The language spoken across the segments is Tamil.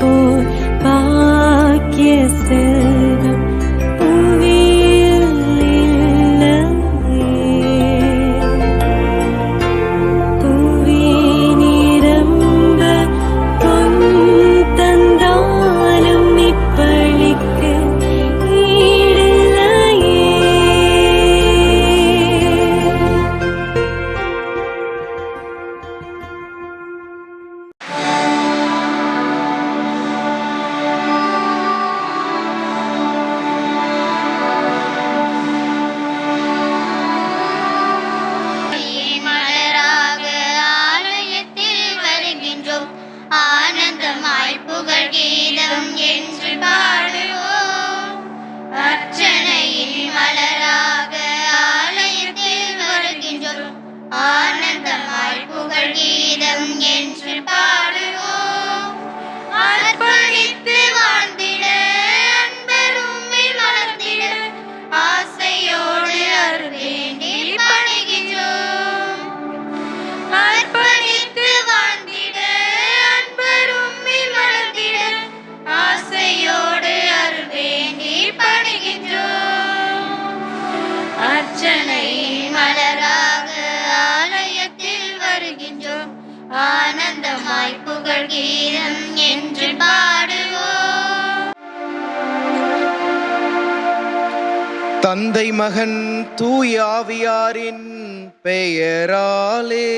போல் பாக்கிய செல்வம் புவியில் இல்லையே. புவி நிரம்ப பொன் தந்தாலும் இப்பழிக்கு ஈடில்லையே. மலராக ஆலயத்தில் வருகின்றோம், ஆனந்தமாய் புகழ் கீதம் என்று பாடுவோம். அர்ச்சனையில் மலராக ஆலயத்தில் வருகின்றோம், ஆனந்தமாய் புகழ் கீதம் என்று பாடுவோம். அர்ப்பணித்து வாழ்ந்திட அன்பர் உம்மில் மலர்ந்திட ஆசையோடு அருள்வேண்டி பணிகின்றோம். அர்ப்பணித்து வாழ்ந்திட அன்பர் உம்மில் மலர்ந்திட ஆசையோடு அருள்வேண்டி பணிகின்றோம். அர்ச்சனை மலராக ஆலயத்தில் வருகின்றோம், ஆனந்தமாய் புகழ் கீதம் என்று பாடுவோம். தந்தை மகன் தூய ஆவியாரின் பெயராலே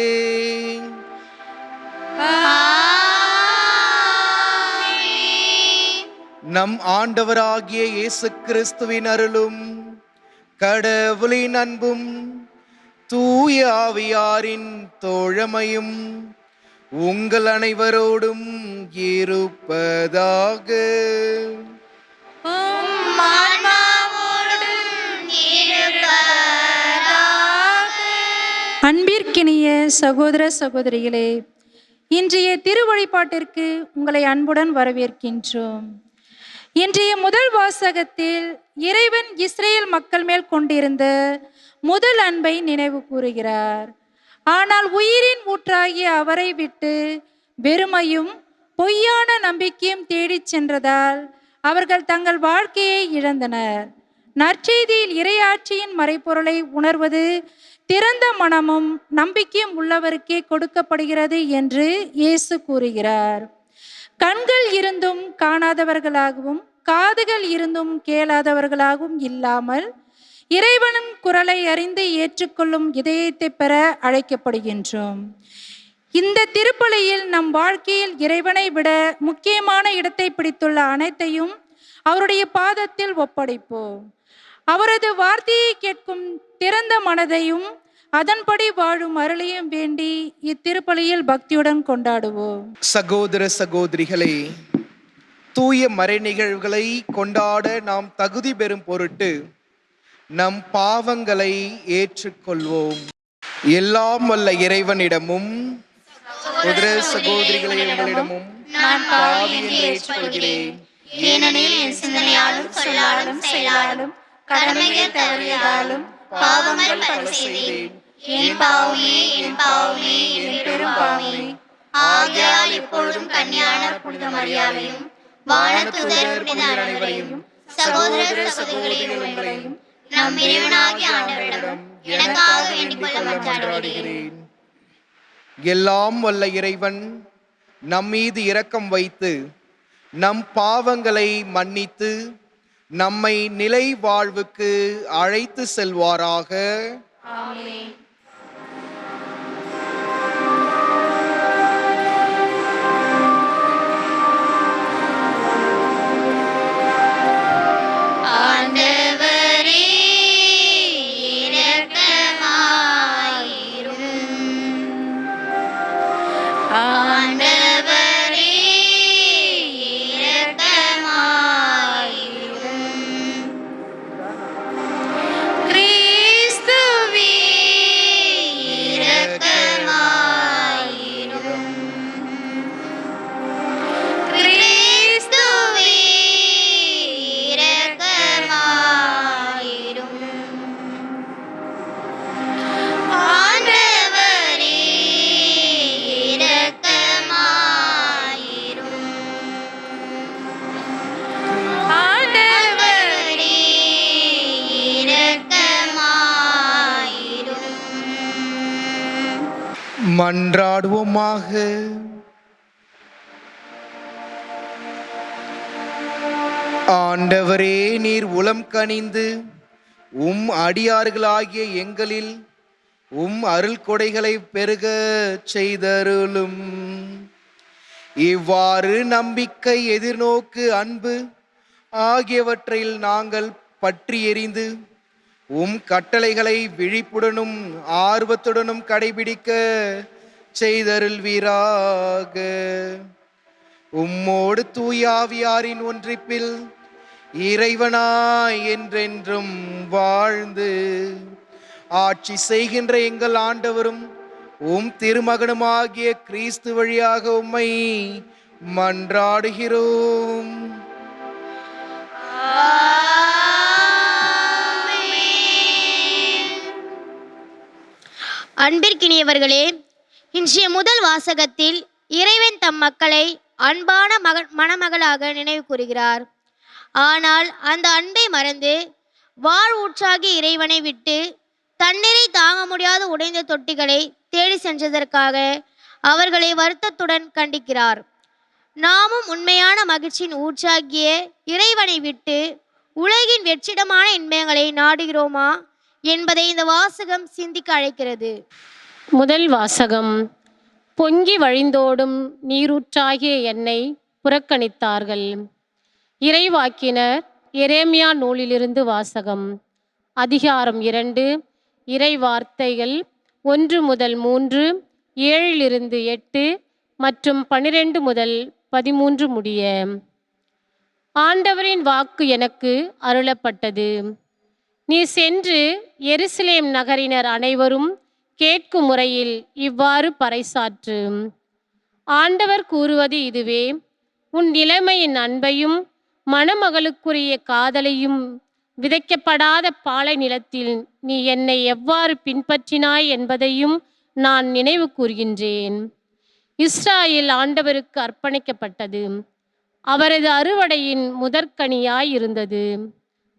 ஆமென். நம் ஆண்டவராகிய இயேசு கிறிஸ்துவின் அருளும் கடவுளின் அன்பும் தூய ஆவியாரின் தோழமையும் உங்கள் அனைவரோடும் இருப்பதாக. உம் ஆன்மாவோடும் இருப்பதாக. அன்பிற்கினிய சகோதர சகோதரிகளே, இன்றைய திருவழிபாட்டிற்கு உங்களை அன்புடன் வரவேற்கின்றோம். இன்றைய முதல் வாசகத்தில் இறைவன் இஸ்ரேல் மக்கள் மேல் கொண்டிருந்த முதல் அன்பை நினைவு கூறுகிறார். ஆனால் உயிரின் ஊற்றாகிய அவரை விட்டு வெறுமையும் பொய்யான நம்பிக்கையும் தேடிச் சென்றதால் அவர்கள் தங்கள் வாழ்க்கையை இழந்தனர். நற்செய்தியில் இறையாட்சியின் மறைப்பொருளை உணர்வது திறந்த மனமும் நம்பிக்கையும் உள்ளவருக்கே கொடுக்கப்படுகிறது என்று இயேசு கூறுகிறார். கண்கள் இருந்தும் காணாதவர்களாகவும் காதுகள் இருந்தும் கேளாதவர்களாகவும் இல்லாமல் இறைவனின் குரலை அறிந்து ஏற்றுக்கொள்ளும் இதயத்தை பெற அழைக்கப்படுகின்றோம். இந்த திருப்பலியில் நம் வாழ்க்கையில் இறைவனை விட முக்கியமான இடத்தை பிடித்துள்ள அனைத்தையும் அவருடைய பாதத்தில் ஒப்படைப்போம். அவரது வார்த்தையை கேட்கும் திறந்த மனதையும் அதன்படி வாழும் அருளையும் வேண்டி இத்திருப்பலியில் பக்தியுடன் கொண்டாடுவோம். சகோதர சகோதரிகளே, தூய மறை நிகழ்வுகளை கொண்டாட நாம் தகுதி பெறும் பொருட்டு நம் பாவங்களை ஏற்றுக்கொள்வோம். எல்லாம் வல்ல இறைவனிடமும் சகோதர சகோதரிகளை உங்களிடமும் நான் பாவி என்று ஏற்றுக்கொள்கிறேன். ஏனெனில் என் சிந்தனையாலும் சொல்லாலும் செயலாலும் கடமைகள் தவறியதாலும் பாவங்கள் பல செய்தேன். என் பாவமே என் பாவமே என் பெரும் பாவமே. ஆகையால் எப்பொழுதும் கன்னியான புனித மரியாதையும் வானதூதர் புனித அனைவரையும் சகோதர சகோதரிகள் உங்களையும் நம் இறைவனாகிய ஆண்டவரிடம் எனக்காக வேண்டிக் கொள்ள மன்றாடுகிறேன். எல்லாம் வல்ல இறைவன் நம் மீது இரக்கம் வைத்து நம் பாவங்களை மன்னித்து நம்மை நிலை வாழ்வுக்கு அழைத்து செல்வாராக. ஆமென். ஆண்டவரே இரக்கமாயிரும். ஆண்டவரே இரக்கமாயிரும். கிறிஸ்துவே மன்றாடுவோமாக. ஆண்டவரே, நீர் உளம் கனிந்து அடியார்களாகிய எங்களில் அருள் கொடைகளை பெருக செய்தருளும். இவ்வாறு நம்பிக்கை, எதிர்நோக்கு, அன்பு ஆகியவற்றில் நாங்கள் பற்றி எறிந்து கட்டளைகளை விழிப்புடனும் ஆர்வத்துடனும் கடைபிடிக்க செய்தருள்வீராக. உம்மோடு தூயாவியாரின் ஒன்றிப்பில் இறைவனாய் என்றென்றும் வாழ்ந்து ஆட்சி செய்கின்ற எங்கள் ஆண்டவரும் திருமகனுமாகிய கிறிஸ்து வழியாக உம்மை மன்றாடுகிறோம். அன்பிற்கினியவர்களே, இன்றைய முதல் வாசகத்தில் இறைவன் தம் மக்களை அன்பான மணமகளாக நினைவு கூறுகிறார். ஆனால் அந்த அன்பை மறந்து வாழ்வூற்றாகிய இறைவனை விட்டு தண்ணீரை தாங்க முடியாத உடைந்த தொட்டிகளை தேடி சென்றதற்காக அவர்களை வருத்தத்துடன் கண்டிக்கிறார். நாமும் உண்மையான மகிழ்ச்சியின் ஊற்றாகிய இறைவனை விட்டு உலகின் வெற்றிடமான இன்பங்களை நாடுகிறோமா என்பதை இந்த வாசகம் சிந்திக்க அழைக்கிறது. முதல் வாசகம். பொங்கி வழிந்தோடும் நீரூற்றாகிய என்னை புறக்கணித்தார்கள். இறைவாக்கினர் எரேமியா நூலிலிருந்து வாசகம். அதிகாரம் 2, இறை வார்த்தைகள் 1 முதல் 3, 7 8 மற்றும் 12 முதல் 13 முடிய. ஆண்டவரின் வாக்கு எனக்கு அருளப்பட்டது. நீ சென்று எருசலேம் நகரினர் அனைவரும் கேட்கும் முறையில் இவ்வாறு பறைசாற்று. ஆண்டவர் கூறுவது இதுவே: உன் நிலைமையின் அன்பையும் மணமகளுக்குரிய காதலையும் விதைக்கப்படாத பாலை நிலத்தில் நீ என்னை எவ்வாறு பின்பற்றினாய் என்பதையும் நான் நினைவு கூர்கின்றேன். இஸ்ராயேல் ஆண்டவருக்கு அர்ப்பணிக்கப்பட்டது. அவரது அறுவடையின் முதற்கனியாய் இருந்தது.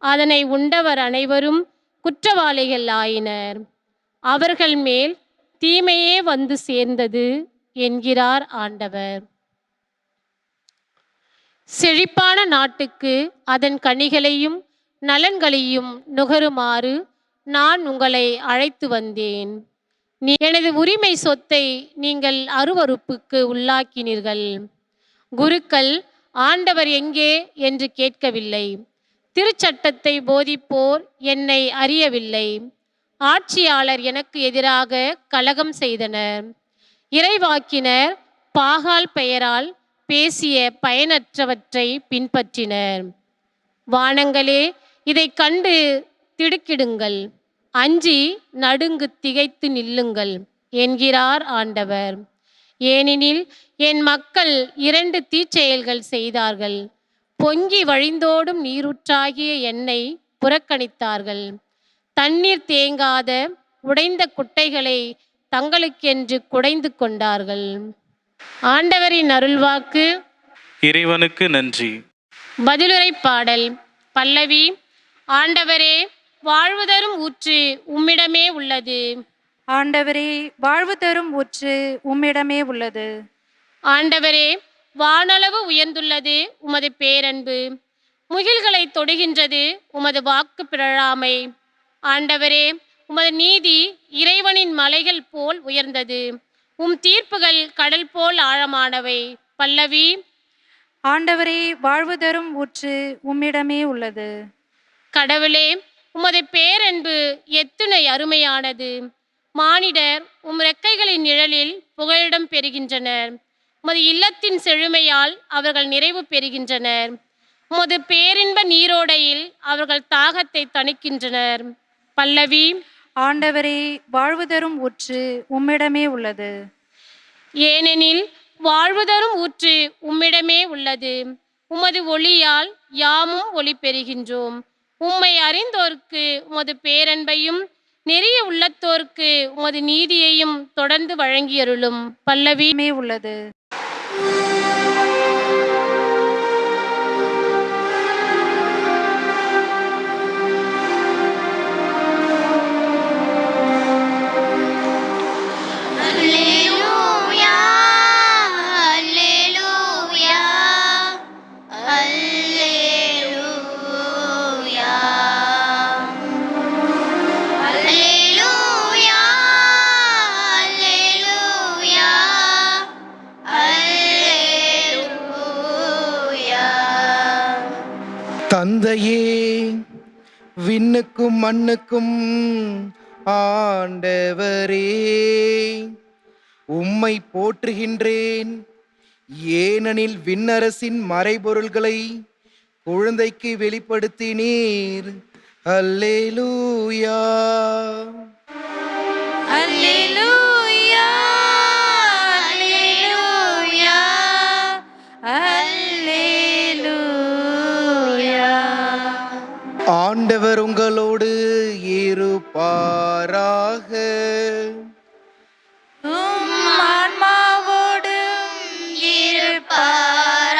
அதனை உண்டவர் அனைவரும் குற்றவாளிகள் ஆயினர். அவர்கள் மேல் தீமையே வந்து சேர்ந்தது என்கிறார் ஆண்டவர். செழிப்பான நாட்டுக்கு அதன் கனிகளையும் நலன்களையும் நுகருமாறு நான் உங்களை அழைத்து வந்தேன். எனது உரிமை சொத்தை நீங்கள் அருவருப்புக்கு உள்ளாக்கினீர்கள். குருக்கள் ஆண்டவர் எங்கே என்று கேட்கவில்லை. திருச்சட்டத்தை போதிப்போர் என்னை அறியவில்லை. ஆட்சியாளர் எனக்கு எதிராக கலகம் செய்தனர். இறைவாக்கினர் பாகால் பெயரால் பேசிய பயனற்றவற்றை பின்பற்றினர். வானங்களே, இதை கண்டு திடுக்கிடுங்கள், அஞ்சி நடுங்கு திகைத்து நில்லுங்கள் என்கிறார் ஆண்டவர். ஏனெனில் என் மக்கள் 2 தீச்செயல்கள் செய்தார்கள். பொங்கி வழிந்தோடும் நீரூற்றாகிய என்னை புறக்கணித்தார்கள். தண்ணீர் தேங்காத உடைந்த குட்டைகளை தங்களுக்கென்று குடைந்து கொண்டார்கள். ஆண்டவரின் அருள்வாக்கு. இறைவனுக்கு நன்றி. பதிலுரை பாடல். பல்லவி. ஆண்டவரே, வாழ்வு தரும் ஊற்று உம்மிடமே உள்ளது. ஆண்டவரே, வாழ்வு தரும் ஊற்று உம்மிடமே உள்ளது. ஆண்டவரே, வானளவு உயர்ந்துள்ளது உமது பேரன்பு. முகில்களை தொடுகின்றது உமது வாக்கு பிறழாமை. ஆண்டவரே, உமது நீதி இறைவனின் மலைகள் போல் உயர்ந்தது. தீர்ப்புகள் கடல் போல் ஆழமானவை. பல்லவி. ஆண்டவரே, வாழ்வு தரும் ஊற்று உம்மிடமே உள்ளது. கடவுளே, உமது பேரன்பு எத்துணை அருமையானது. மானிடர் ரெக்கைகளின் நிழலில் புகலிடம் பெறுகின்றனர். உமது இல்லத்தின் செழுமையால் அவர்கள் நிறைவு பெறுகின்றனர். உமது பேரின்ப நீரோடையில் அவர்கள் தாகத்தை தணிக்கின்றனர். பல்லவி. ஆண்டவரே, வாழ்வு தரும் ஊற்று உம்மிடமே உள்ளது. ஏனெனில் வாழ்வு தரும் ஊற்று உம்மிடமே உள்ளது. உமது ஒளியால் யாமும் ஒளி பெறுகின்றோம். உம்மை அறிந்தோர்க்கு உமது பேரன்பையும் நெறிய உள்ளத்தோர்க்கு உமது நீதியையும் தொடர்ந்து வழங்கியருளும். பல்லவி உள்ளது. அல்லேலூயா. தந்தையே, விண்ணுக்கும் மண்ணுக்கும் ஆண்டவரே, உம்மை போற்றுகின்றேன். ஏனெனில் விண்ணரசின் மறைபொருள்களை குழந்தைக்கு வெளிப்படுத்தினீர். அல்லேலூயா. அல்லேலூயா, அல்லேலூயா, அல்லேலூயா. ஆண்டவர் உங்களோடு இருப்பாராக. உம் ஆன்மாவோடும் இருப்பாராக.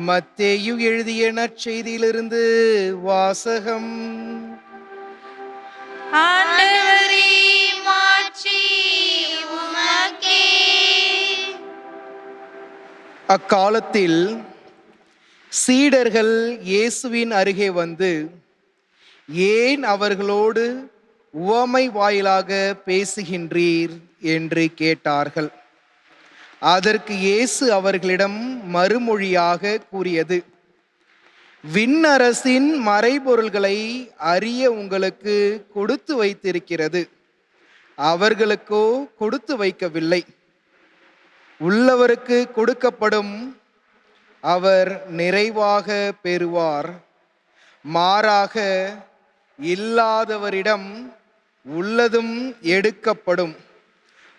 மத்தேயு எழுதிய நற்செய்தியிலிருந்து வாசகம். ஆண்டவரே, மாட்சி உமக்கே. அக்காலத்தில் சீடர்கள் இயேசுவின் அருகே வந்து, ஏன் அவர்களோடு உவமை வாயிலாக பேசுகின்றீர் என்று கேட்டார்கள். அதற்கு இயேசு அவர்களிடம் மறுமொழியாக கூறியது, விண்ணரசின் மறைபொருள்களை அறிய உங்களுக்கு கொடுத்து வைத்திருக்கிறது, அவர்களுக்கோ கொடுத்து வைக்கவில்லை. உள்ளவருக்கு கொடுக்கப்படும், அவர் நிறைவாக பெறுவார். மாறாக இல்லாதவரிடம் உள்ளதும் எடுக்கப்படும்.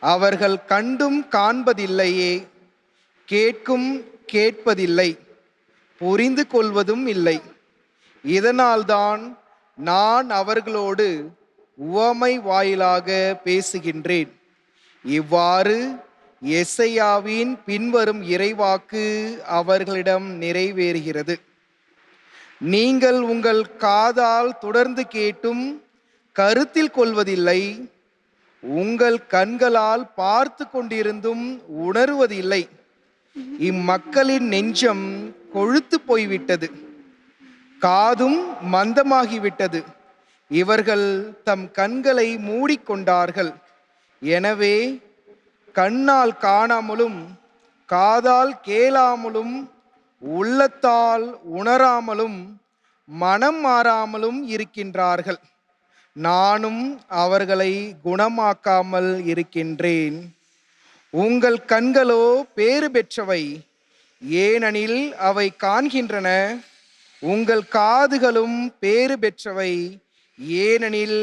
அவர்கள் கண்டும் காண்பதில்லையே, கேட்கும் கேட்பதில்லை, புரிந்து கொள்வதும் இல்லை. இதனால்தான் நான் அவர்களோடு உவமை வாயிலாக பேசுகின்றேன். இவ்வாறு எசையாவின் பின்வரும் இறைவாக்கு அவர்களிடம் நிறைவேறுகிறது. நீங்கள் உங்கள் காதால் தொடர்ந்து கேட்டும் கருத்தில் கொள்வதில்லை, உங்கள் கண்களால் பார்த்து கொண்டிருந்தும் உணர்வதில்லை. இம்மக்களின் நெஞ்சம் கொழுத்து போய்விட்டது, காதும் மந்தமாகிவிட்டது. இவர்கள் தம் கண்களை மூடிக்கொண்டார்கள். எனவே கண்ணால் காணாமலும் காதால் கேளாமலும் உள்ளத்தால் உணராமலும் மனம் மாறாமலும் இருக்கின்றார்கள். நானும் அவர்களை குணமாக்காமல் இருக்கின்றேன். உங்கள் கண்களோ பேறு பெற்றவை, ஏனெனில் அவை காண்கின்றன. உங்கள் காதுகளும் பேறு பெற்றவை, ஏனெனில்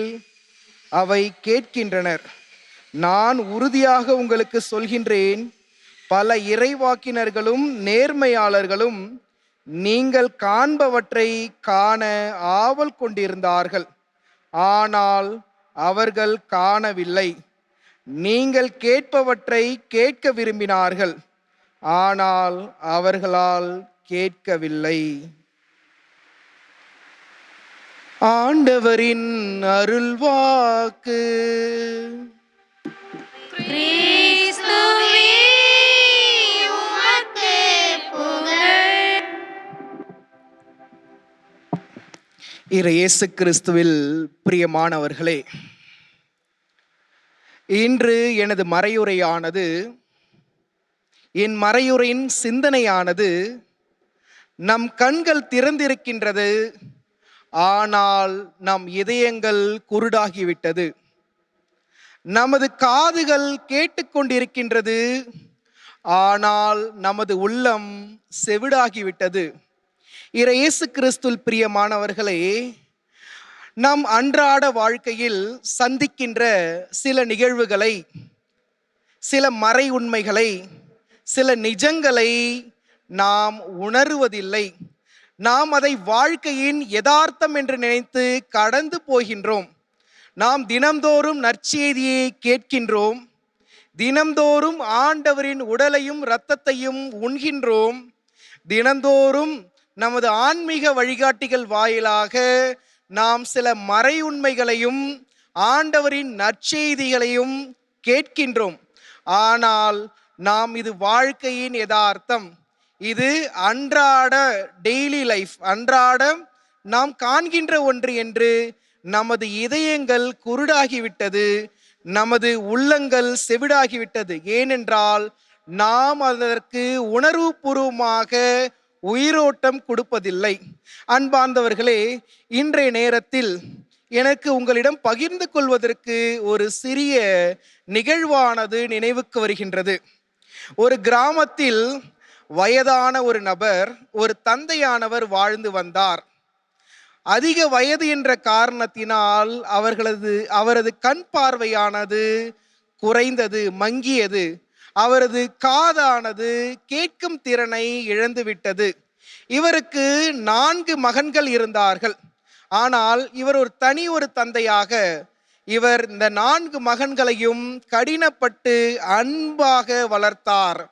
அவை கேட்கின்றனர். நான் உறுதியாக உங்களுக்கு சொல்கின்றேன், பல இறைவாக்கினர்களும் நேர்மையாளர்களும் நீங்கள் காண்பவற்றை காண ஆவல் கொண்டிருந்தார்கள், ஆனால் அவர்கள் காணவில்லை. நீங்கள் கேட்பவற்றை கேட்க விரும்பினார்கள், ஆனால் அவர்களால் கேட்கவில்லை. ஆண்டவரின் அருள்வாக்கு. கிறிஸ்துவே, உமக்கு புகழ். இயேசு கிறிஸ்துவில் பிரியமானவர்களே, இன்று எனது மறையுரையானது, என் மறையுரையின் சிந்தனையானது, நம் கண்கள் திறந்திருக்கின்றது, ஆனால் நம் இதயங்கள் குருடாகிவிட்டது. நமது காதுகள் கேட்டுக்கொண்டிருக்கின்றது, ஆனால் நமது உள்ளம் செவிடாகிவிட்டது. இயேசு கிறிஸ்துவில் பிரியமானவர்களே, நம் அன்றாட வாழ்க்கையில் சந்திக்கின்ற சில நிகழ்வுகளை, சில மறை உண்மைகளை, சில நிஜங்களை நாம் உணருவதில்லை. நாம் அதை வாழ்க்கையின் யதார்த்தம் என்று நினைத்து கடந்து போகின்றோம். நாம் தினம்தோறும் நற்செய்தியை கேட்கின்றோம், தினம்தோறும் ஆண்டவரின் உடலையும் இரத்தத்தையும் உண்கின்றோம், தினந்தோறும் நமது ஆன்மீக வழிகாட்டிகள் வாயிலாக நாம் சில மறை உண்மைகளையும் ஆண்டவரின் நற்செய்திகளையும் கேட்கின்றோம். ஆனால் நாம் இது வாழ்க்கையின் யதார்த்தம், இது அன்றாட டெய்லி லைஃப், அன்றாடம் நாம் காண்கின்ற ஒன்று என்று நமது இதயங்கள் குருடாகிவிட்டது, நமது உள்ளங்கள் செவிடாகிவிட்டது. ஏனென்றால் நாம் அதற்கு உணர்வுபூர்வமாக உயிரோட்டம் கொடுப்பதில்லை. அன்பார்ந்தவர்களே, இன்றைய நேரத்தில் எனக்கு உங்களிடம் பகிர்ந்து கொள்வதற்கு ஒரு சிறிய நிகழ்வானது நினைவுக்கு வருகின்றது. ஒரு கிராமத்தில் வயதான ஒரு நபர், ஒரு தந்தையானவர் வாழ்ந்து வந்தார். அதிக வயது என்ற காரணத்தினால் அவரது கண் பார்வையானது குறைந்தது, மங்கியது. அவரது காதானது கேட்கும் திறனை இழந்துவிட்டது. இவருக்கு 4 மகன்கள் இருந்தார்கள். ஆனால் இவர் ஒரு தந்தையாக இவர் இந்த 4 மகன்களையும் கடினப்பட்டு அன்பாக வளர்த்தார்.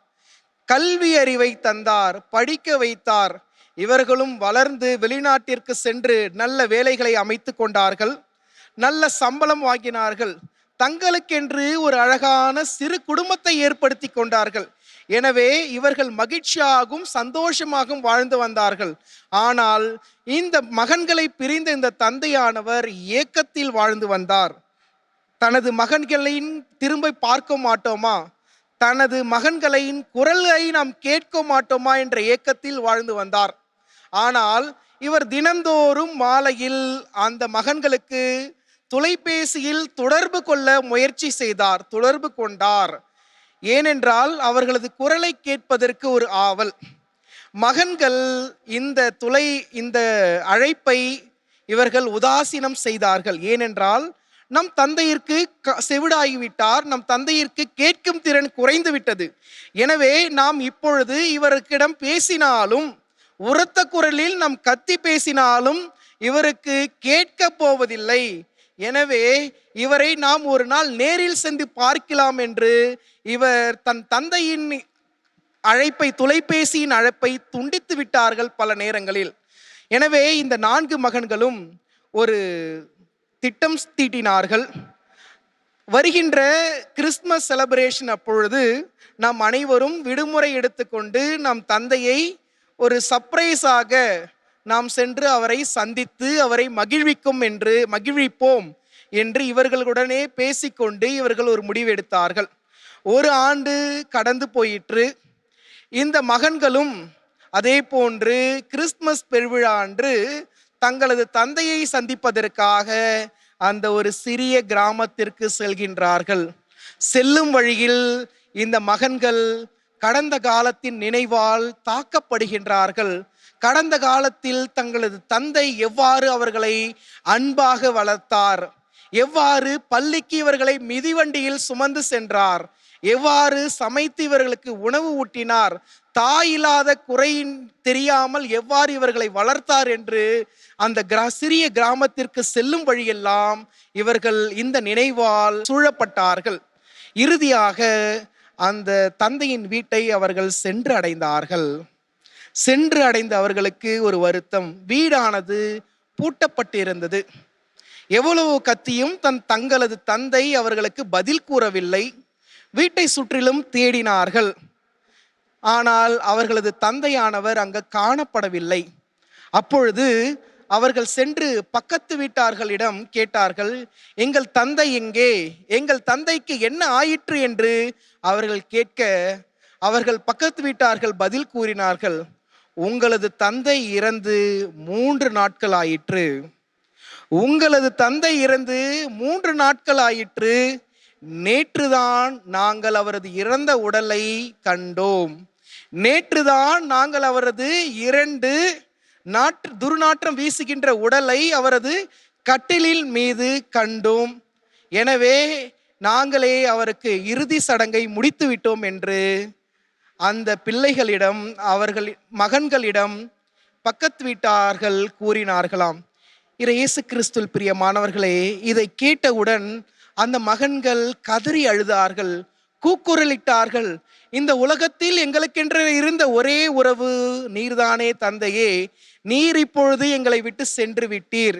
கல்வி அறிவை தந்தார், படிக்க வைத்தார். இவர்களும் வளர்ந்து வெளிநாட்டிற்கு சென்று நல்ல வேலைகளை அமைத்து கொண்டார்கள், நல்ல சம்பளம் வாங்கினார்கள். தங்களுக்கென்று ஒரு அழகான சிறு குடும்பத்தை ஏற்படுத்தி கொண்டார்கள். எனவே இவர்கள் மகிழ்ச்சியாகவும் சந்தோஷமாகவும் வாழ்ந்து வந்தார்கள். ஆனால் இந்த மகன்களை பிரிந்த இந்த தந்தையானவர் ஏக்கத்தில் வாழ்ந்து வந்தார். தனது மகன்களின் திரும்ப பார்க்க மாட்டோமா, தனது மகன்களின் குரலை நாம் கேட்க மாட்டோமா என்ற ஏக்கத்தில் வாழ்ந்து வந்தார். ஆனால் இவர் தினந்தோறும் மாலையில் அந்த மகன்களுக்கு தொலைபேசியில் தொடர்பு கொள்ள முயற்சி செய்தார், தொடர்பு கொண்டார். ஏனென்றால் அவர்களது குரலை கேட்பதற்கு ஒரு ஆவல். மகன்கள் இந்த அழைப்பை இவர்கள் உதாசீனம் செய்தார்கள். ஏனென்றால் நம் தந்தையிற்கு செவிடாகிவிட்டார், நம் தந்தையிற்கு கேட்கும் திறன் குறைந்து விட்டது. எனவே நாம் இப்பொழுது இவருக்கிடம் பேசினாலும், உரத்த குரலில் நாம் கத்தி பேசினாலும் இவருக்கு கேட்க போவதில்லை. எனவே இவரை நாம் ஒரு நாள் நேரில் சென்று பார்க்கலாம் என்று இவர் தன் தந்தையின் அழைப்பை, தொலைபேசியின் அழைப்பை துண்டித்து விட்டார்கள் பல நேரங்களில். எனவே இந்த 4 மகன்களும் ஒரு திட்டம் தீட்டினார்கள். வருகின்ற கிறிஸ்துமஸ் செலிப்ரேஷன் அப்பொழுது நாம் அனைவரும் விடுமுறை எடுத்துக்கொண்டு நம் தந்தையை ஒரு சர்ப்ரைஸாக நாம் சென்று அவரை சந்தித்து அவரை மகிழ்விப்போம் என்று இவர்களுடனே பேசிக்கொண்டு இவர்கள் ஒரு முடிவு எடுத்தார்கள். ஒரு ஆண்டு கடந்து போயிற்று. இந்த மகன்களும் அதே போன்று கிறிஸ்துமஸ் பெருவிழா அன்று தங்களது தந்தையை சந்திப்பதற்காக அந்த ஒரு சிறிய கிராமத்திற்கு செல்கின்றார்கள். செல்லும் வழியில் இந்த மகன்கள் கடந்த காலத்தின் நினைவால் தாக்கப்படுகின்றார்கள். கடந்த காலத்தில் தங்களது தந்தை எவ்வாறு அவர்களை அன்பாக வளர்த்தார், எவ்வாறு பள்ளிக்கு இவர்களை மிதிவண்டியில் சுமந்து சென்றார், எவ்வாறு சமைத்து இவர்களுக்கு உணவு ஊட்டினார், தாய் இல்லாத குறையின் தெரியாமல் எவ்வாறு இவர்களை வளர்த்தார் என்று அந்த சிறிய கிராமத்திற்கு செல்லும் வழியெல்லாம் இவர்கள் இந்த நினைவால் சூழப்பட்டார்கள். இறுதியாக அந்த தந்தையின் வீட்டை அவர்கள் சென்று அடைந்தார்கள். சென்று அடைந்த அவர்களுக்கு ஒரு வருத்தம், வீடானது பூட்டப்பட்டிருந்தது. எவ்வளவு கத்தியும் தங்களது தந்தை அவர்களுக்கு பதில் கூறவில்லை. வீட்டை சுற்றிலும் தேடினார்கள். ஆனால் அவர்களது தந்தையானவர் அங்கு காணப்படவில்லை. அப்பொழுது அவர்கள் சென்று பக்கத்து வீட்டார்களிடம் கேட்டார்கள், எங்கள் தந்தை எங்கே, எங்கள் தந்தைக்கு என்ன ஆயிற்று என்று அவர்கள் கேட்க, அவர்கள் பக்கத்து வீட்டார்கள் பதில் கூறினார்கள், உங்களது தந்தை இறந்து 3 நாட்கள் ஆயிற்று, உங்களது தந்தை இறந்து 3 நாட்கள் ஆயிற்று. நேற்றுதான் நாங்கள் அவரது இறந்த உடலை கண்டோம். நேற்றுதான் நாங்கள் அவரது 2 துர்நாற்றம் வீசுகின்ற உடலை அவரது கட்டிலில் மீது கண்டோம். எனவே நாங்களே அவருக்கு இறுதி சடங்கை முடித்து விட்டோம் என்று அந்த பிள்ளைகளிடம், அவர்கள் மகன்களிடம் பக்கத்து வீட்டார்கள் கூறினார்களாம். இயேசு கிறிஸ்துவில் பிரியமானவர்களே, இதை கேட்டவுடன் அந்த மகன்கள் கதறி அழுதார்கள், கூக்குரலிட்டார்கள். இந்த உலகத்தில் எங்களுக்கென்று இருந்த ஒரே உறவு நீர்தானே தந்தையே, நீர் இப்பொழுது எங்களை விட்டு சென்று விட்டீர்.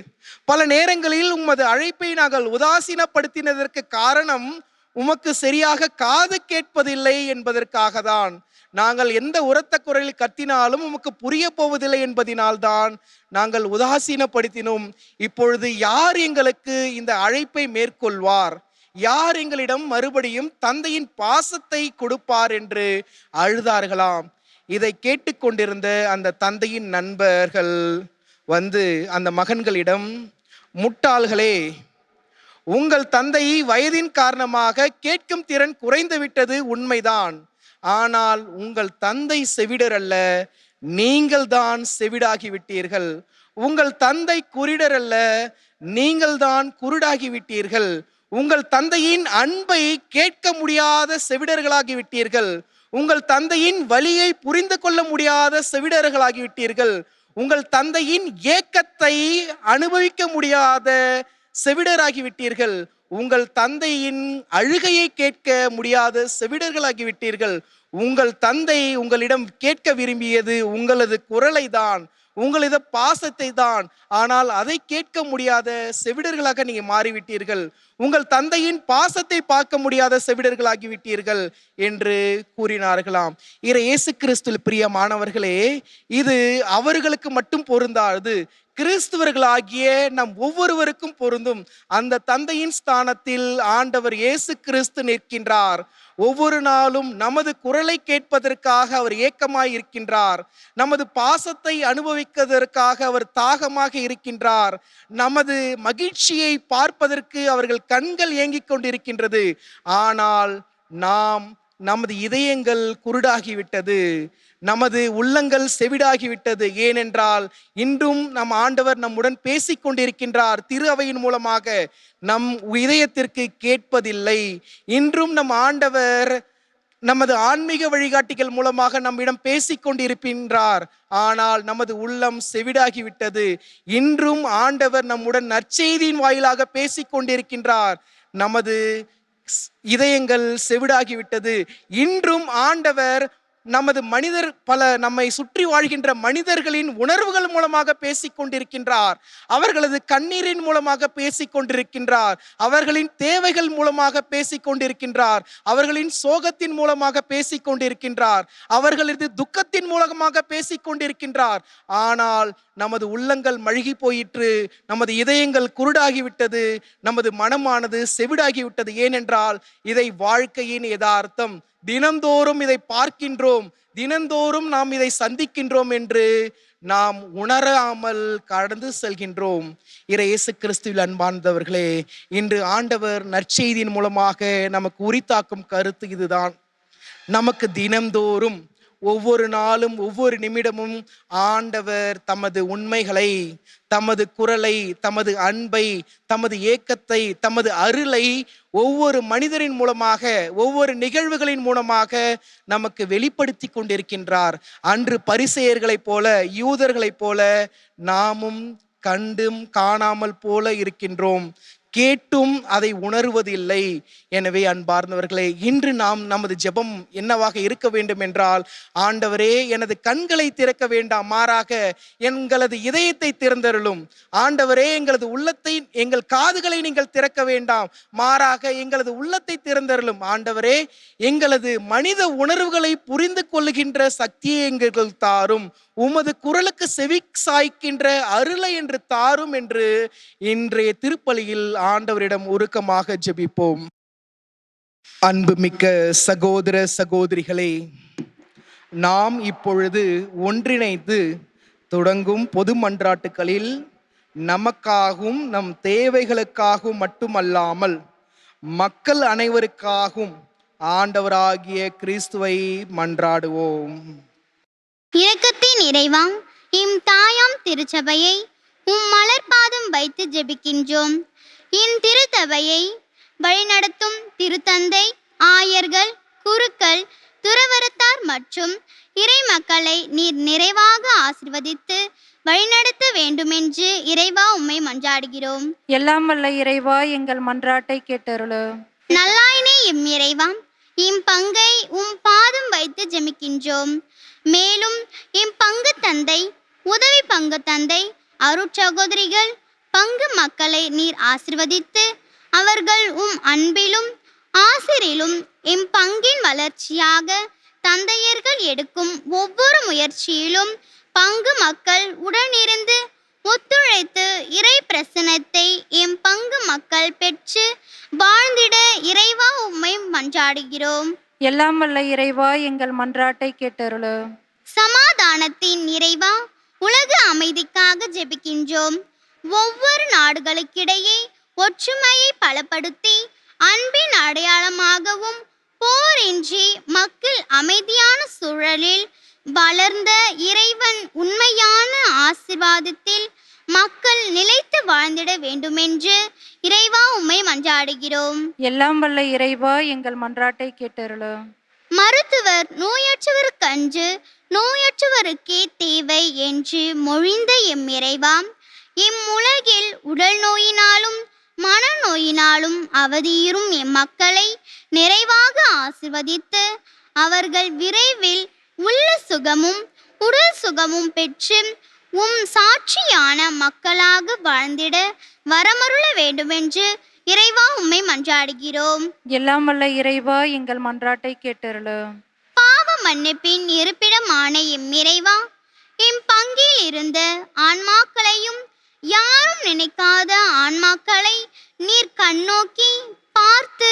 பல நேரங்களில் உமது அழைப்பை நாங்கள் உதாசீனப்படுத்தினதற்கு காரணம் உமக்கு சரியாக காது கேட்பதில்லை என்பதற்காக தான். நாங்கள் எந்த உரத்த குரலில் கத்தினாலும் உமக்கு புரிய போவதில்லை என்பதினால்தான் நாங்கள் உதாசீனப்படுத்தினோம். இப்பொழுது யார் எங்களுக்கு இந்த அழைப்பை மேற்கொள்வார், யார் எங்களிடம் மறுபடியும் தந்தையின் பாசத்தை கொடுப்பார் என்று அழுதார்களாம். இதை கேட்டுக்கொண்டிருந்த அந்த தந்தையின் நண்பர்கள் வந்து அந்த மகன்களிடம், முட்டாள்களே, உங்கள் தந்தை வயதின் காரணமாக கேட்கும் திறன் குறைந்து விட்டது உண்மைதான். ஆனால் உங்கள் தந்தை செவிடர் அல்ல, நீங்கள் தான் செவிடாகி விட்டீர்கள். உங்கள் தந்தை குருடர் அல்ல, நீங்கள் தான் குருடாகி விட்டீர்கள். உங்கள் தந்தையின் அன்பை கேட்க முடியாத செவிடர்களாகி விட்டீர்கள். உங்கள் தந்தையின் வலியை புரிந்து கொள்ள முடியாத செவிடர்களாகி விட்டீர்கள். உங்கள் தந்தையின் ஏக்கத்தை அனுபவிக்க முடியாத செவிடராகி விட்டீர்கள். உங்கள் தந்தையின் அழுகையை கேட்க முடியாத செவிடர்களாகி விட்டீர்கள். உங்கள் தந்தை உங்களிடம் கேட்க விரும்பியது உங்களது குரலை தான், உங்களது பாசத்தை தான். ஆனால் அதை கேட்க முடியாத செவிடர்களாக நீங்க மாறிவிட்டீர்கள். உங்கள் தந்தையின் பாசத்தை பார்க்க முடியாத செவிடர்களாகி விட்டீர்கள் என்று கூறினார்களாம். இயேசு கிறிஸ்துவில் பிரியமானவர்களே, இது அவர்களுக்கு மட்டும் பொருந்தாது, கிறிஸ்துவர்களாகிய நம் ஒவ்வொருவருக்கும் பொருந்தும். அந்த தந்தையின் ஸ்தானத்தில் ஆண்டவர் இயேசு கிறிஸ்து நிற்கின்றார். ஒவ்வொரு நாளும் நமது குரலை கேட்பதற்காக அவர் ஏக்கமாய் இருக்கின்றார். நமது பாசத்தை அனுபவிப்பதற்காக அவர் தாகமாக இருக்கின்றார். நமது மகிழ்ச்சியை பார்ப்பதற்கு அவர்கள் கண்கள் ஏங்கிக் கொண்டிருக்கின்றது. ஆனால் நமது இதயங்கள் குருடாகிவிட்டது, நமது உள்ளங்கள் செவிடாகிவிட்டது. ஏனென்றால் இன்றும் நம் ஆண்டவர் நம்முடன் பேசிக் கொண்டிருக்கின்றார். திரு அவையின் மூலமாக நம் இதயத்திற்கு கேட்பதில்லை. இன்றும் நம் ஆண்டவர் நமது ஆன்மீக வழிகாட்டிகள் மூலமாக நம்மிடம் பேசிக் கொண்டிருக்கின்றார். ஆனால் நமது உள்ளம் செவிடாகிவிட்டது. இன்றும் ஆண்டவர் நம்முடன் நற்செய்தியின் வாயிலாக பேசிக் கொண்டிருக்கின்றார். நமது இதயங்கள் செவிடாகிவிட்டது. இன்றும் ஆண்டவர் நமது நம்மை சுற்றி வாழ்கின்ற மனிதர்களின் உணர்வுகள் மூலமாக பேசிக் கொண்டிருக்கின்றார். அவர்களது கண்ணீரின் மூலமாக பேசிக் கொண்டிருக்கின்றார். அவர்களின் தேவைகள் மூலமாக பேசிக் கொண்டிருக்கின்றார். அவர்களின் சோகத்தின் மூலமாக பேசிக் கொண்டிருக்கின்றார். அவர்களது துக்கத்தின் மூலமாக பேசிக் கொண்டிருக்கின்றார். ஆனால் நமது உள்ளங்கள் மழுகி போயிற்று, நமது இதயங்கள் குருடாகிவிட்டது, நமது மனமானது செவிடாகிவிட்டது. ஏனென்றால் இதை வாழ்க்கையின் யதார்த்தம். தினந்தோறும் இதை பார்க்கின்றோம், தினந்தோறும் நாம் இதை சந்திக்கின்றோம் என்று நாம் உணராமல் கடந்து செல்கின்றோம். இயேசு கிறிஸ்துவில் அன்பார்ந்தவர்களே, இன்று ஆண்டவர் நற்செய்தியின் மூலமாக நமக்கு உரித்தாக்கும் கருத்து இதுதான். நமக்கு தினந்தோறும், ஒவ்வொரு நாளும், ஒவ்வொரு நிமிடமும் ஆண்டவர் தமது உண்மைகளை, தமது குரலை, தமது அன்பை, தமது ஏக்கத்தை, தமது அருளை ஒவ்வொரு மனிதரின் மூலமாக, ஒவ்வொரு நிகழ்வுகளின் மூலமாக நமக்கு வெளிப்படுத்தி கொண்டிருக்கின்றார். அன்று பரிசேயர்களைப் போல, யூதர்களைப் போல நாமும் கண்டும் காணாமல் போல இருக்கின்றோம், கேட்டும் அதை உணர்வதில்லை. எனவே அன்பார்ந்தவர்களே, இன்று நாம் நமது ஜெபம் என்னவாக இருக்க வேண்டும் என்றால், ஆண்டவரே எனது கண்களை திறக்க வேண்டாம், மாறாக எங்களது இதயத்தை திறந்தருளும். ஆண்டவரே எங்களது உள்ளத்தை, எங்கள் காதுகளை நீங்கள் திறக்க வேண்டாம், மாறாக எங்களது உள்ளத்தை திறந்தருளும். ஆண்டவரே எங்களது மனித உணர்வுகளை புரிந்து கொள்ளுகின்ற சக்தியை எங்கள் தாரும், உமது குரலுக்கு செவி சாய்க்கின்ற அருளை என்று தாரும் என்று இன்றைய திருப்பலியில் ஆண்டவரிடம் உருக்கமாக ஜெபிப்போம். அன்புமிக்க சகோதர சகோதரிகளே, நாம் இப்பொழுது ஒன்றிணைந்து தொடங்கும் பொது மன்றாட்டுகளில் நமக்காகவும் நம் தேவைகளுக்காகவும் மட்டுமல்லாமல் மக்கள் அனைவருக்காகவும் ஆண்டவராகிய கிறிஸ்துவை மன்றாடுவோம். இரக்கத்தின் இறைவாம், இம் தாயாம் திருச்சபையை உம் மலர்பாதம் வைத்து ஜெபிக்கின்றோம். இத்திருத்தபையை வழிநடத்தும் திருத்தந்தை, ஆயர்கள், குருக்கள், துறவரத்தார் மற்றும் இறை மக்களை நீர் நிறைவாக ஆசிர்வதித்து வழிநடத்த வேண்டுமென்று இறைவா உம்மை மன்றாடுகிறோம். எல்லாம் வல்ல இறைவா, எங்கள் மன்றாட்டை கேட்டருளு. நல்லாயினே எம் இறைவாம், இம் பங்கை உம் பாதம் வைத்து ஜெபிக்கின்றோம். மேலும் இம் பங்கு தந்தை, உதவி பங்கு தந்தை, அருட்சகோதரிகள், பங்கு மக்களை நீர் ஆசிர்வதித்து அவர்கள் உம் அன்பிலும் ஆசிரிலும் இம் பங்கின் வளர்ச்சியாக தந்தையர்கள் எடுக்கும் ஒவ்வொரு முயற்சியிலும் பங்கு மக்கள் உடனிருந்து ஒத்துழைத்து இறை பிரசன்னத்தை எம் பங்கு மக்கள் பெற்று வாழ்ந்திட இறைவா உம்மை மன்றாடுகிறோம். எல்லாம் வல்ல இறைவா, எங்கள் மன்றாட்டை கேட்டருளு. சமாதானத்தின் நிறைவா உலக அமைதிக்காக ஜெபிக்கின்றோம். ஒவ்வொரு நாடுகளுக்கிடையே ஒற்றுமையை பலப்படுத்தி அன்பின் அடையாளமாகவும் போரின்றி மக்கள் அமைதியான சூழலில் வளர்ந்த இறைவன் உண்மையான ஆசீர்வாதத்தில் மக்கள் நிலைத்து வாழ்ந்திட வேண்டுமென்று இறைவா உம்மை மன்றாடுகிறோம். எல்லாம் வல்ல இறைவா எங்கள் மன்றாட்டை கேட்டருளும். மருத்துவர் நோயற்றவருக்கன்று நோயற்றவருக்கே தேவை என்று மொழிந்த எம் இறைவா, இம்முலகில் உடல் நோயினாலும் மனநோயினாலும் அவதியுறும் எம் மக்களை நிறைவாக ஆசிர்வதித்து அவர்கள் விரைவில் உள்ள சுகமும் உடல் சுகமும் பெற்று உம் சாட்சியான மக்களாக வாழ்ந்திட வரமருள வேண்டுமென்று இறைவா உம்மை மன்றாடுகிறோம். எல்லாம் வல்ல இறைவா எங்கள் மன்றாட்டை கேட்டருளும். பாவ மன்னிப்பின் இருப்பிடமான எம் இறைவா, எம் பங்கில் இருந்த ஆன்மாக்களையும் யாரும் நினைக்காத ஆன்மாக்களை நீர் கண்ணோக்கி பார்த்து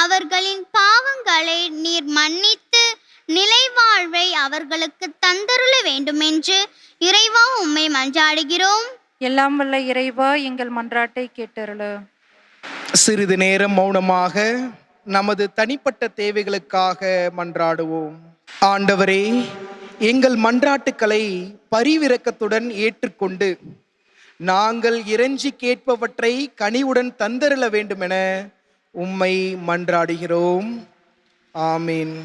அவர்களின் பாவங்களை நீர் மன்னித்து நிலைவாழ்வை அவர்களுக்கு தந்தருள வேண்டுமென்று இறைவா உம்மை மன்றாடுகிறோம். எல்லாம் வல்ல இறைவா எங்கள் மன்றாட்டை கேட்டருளும். சிறிது நேரம் மௌனமாக நமது தனிப்பட்ட தேவைகளுக்காக மன்றாடுவோம். ஆண்டவரே, எங்கள் மன்றாட்டுக்களை பரிவிரக்கத்துடன் ஏற்றுக்கொண்டு நாங்கள் இறைஞ்சி கேட்பவற்றை கனிவுடன் தந்தருள வேண்டுமென உம்மை மன்றாடுகிறோம். ஆமீன்.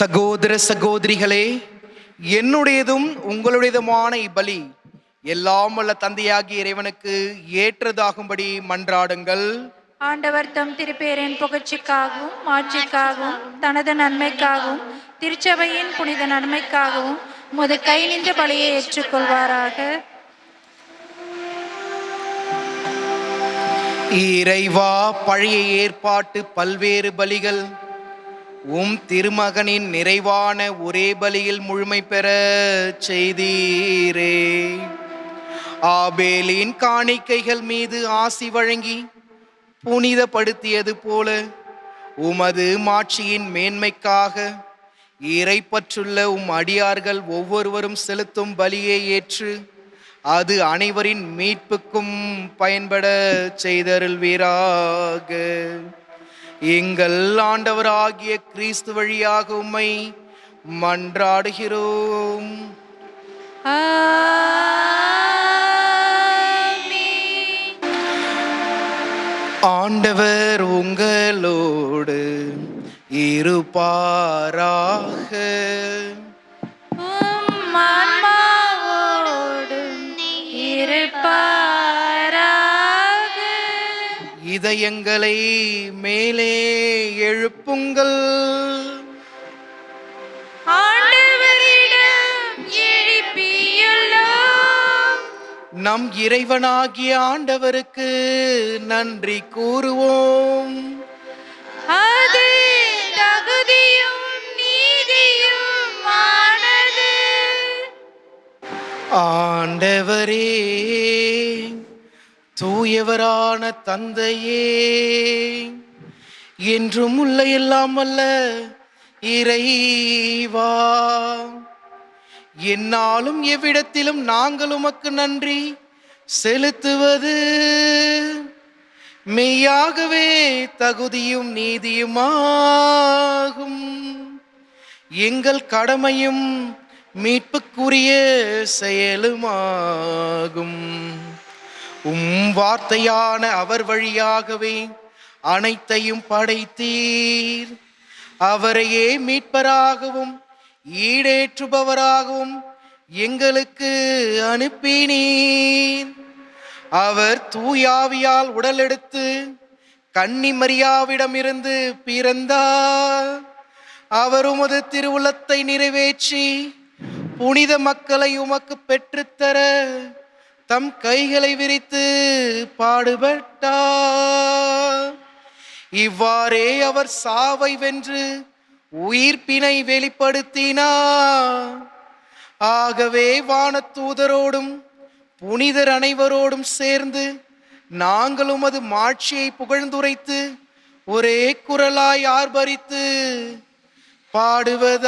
சகோதர சகோதரிகளே, என்னுடையதும் உங்களுடையதுமான இப்பலி எல்லாம் வல்ல தந்தையாகிய இறைவனுக்கு ஏற்றதாகும்படி மன்றாடுங்கள். ஆண்டவர் தம் திருப்பேரின் புகழ்ச்சிக்காகவும் மாட்சிக்காகவும் தனது நன்மைக்காகவும் திருச்சபையின் புனித நன்மைக்காகவும் உமது கை நின்ற பலியை ஏற்றுக்கொள்வாராக. இறைவா, பழைய ஏற்பாட்டு பல்வேறு பலிகள் உம் திருமகனின் நிறைவான ஒரே பலியில் முழுமை பெற செய்தீரே. ஆபேலின் காணிக்கைகள் மீது ஆசி வழங்கி புனிதப்படுத்தியது போல உமது மாட்சியின் மேன்மைக்காக இறைப்பற்றுள்ள உம் அடியார்கள் ஒவ்வொருவரும் செலுத்தும் பலியை ஏற்று அது அனைவரின் மீட்புக்கும் பயன்பட செய்தருள்வீராக. எங்கள் ஆண்டவராகிய கிறிஸ்து வழியாக உம்மை மன்றாடுகிறோம். ஆண்டவர் உங்களோடு இருப்பாராக. இதயங்களை மேலே எழுப்புங்கள். ஆண்டவரிடம் எழுப்பியுள்ளோம். நம் இறைவனாகிய ஆண்டவருக்கு நன்றி கூறுவோம். அது தகுதியும் நீதியுமானது. ஆண்டவரே, தூயவரான தந்தையே, என்றும் உள்ள எல்லாம் வல்ல இறைவா, என்னாலும் எவ்விடத்திலும் நாங்கள் உமக்கு நன்றி செலுத்துவது மெய்யாகவே தகுதியும் நீதியுமாகும். எங்கள் கடமையும் மீட்புக்குரிய செயலுமாகும். வார்த்தையான அவர் வழியாகவே அனைத்தையும் படைத்தீர். அவரையே மீட்பராகவும் ஈடேற்றுபவராகவும் எங்களுக்கு அனுப்பினீர். அவர் தூயாவியால் உடலெடுத்து கன்னி மரியாவிடமிருந்து பிறந்தார். அவர் உமது திருவுளத்தை நிறைவேற்றி புனித மக்களை உமக்கு பெற்றுத்தர தம் கைகளை விரித்து பாடுபட்டார். இவ்வாறே அவர் சாவை வென்று உயிர்ப்பினை வெளிப்படுத்தினார். ஆகவே வானதூதரோடும் புனிதர் அனைவரோடும் சேர்ந்து நாங்கள் உமது மாட்சியை புகழ்ந்துரைத்து ஒரே குரலாய் ஆர்ப்பரித்து பாடுவதாவது: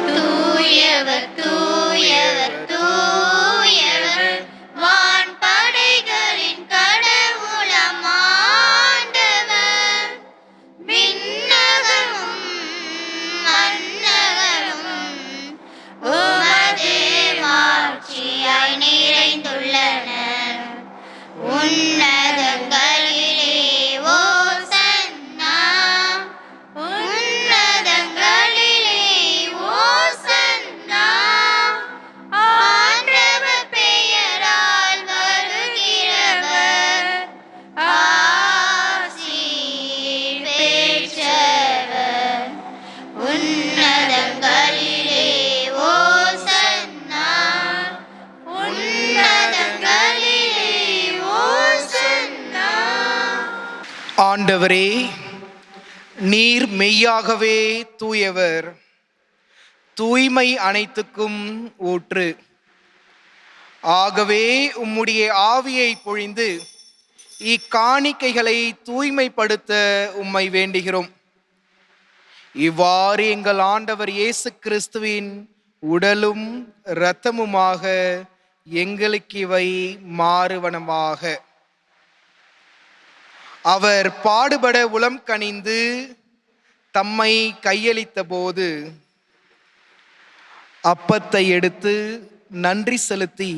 தூயவர் தூயவர் தூயவர் வான்படைகளின் கடவுளம் ஆண்டவர். விண்ணகமும் மண்ணகமும் உமது மாட்சியாய் நிறைந்துள்ளன. உன்னதங்களிலே ஓசன்னா, உன்னதங்களிலே ஓசன்னா. ஆண்டவர் பெயரால் வருகிறவர் ஆசி பெற்றவர். உன்னதங்களிலே ஓசன்னா, உன்னதங்களிலே ஓசன்னா. ஆண்டவரே, நீர் மெய்யாகவே தூயவர், தூய்மை அனைத்துக்கும் ஊற்று. ஆகவே உம்முடைய ஆவியை பொழிந்து இக்காணிக்கைகளை தூய்மைப்படுத்த உம்மை வேண்டுகிறோம். இவ்வாறு எங்கள் ஆண்டவர் இயேசு கிறிஸ்துவின் உடலும் இரத்தமுமாக எங்களுக்கு இவை மாறுவனமாக. அவர் பாடுபட உளம் கனிந்து தம்மை கையளித்த போது அப்பத்தை எடுத்து நன்றி செலுத்தி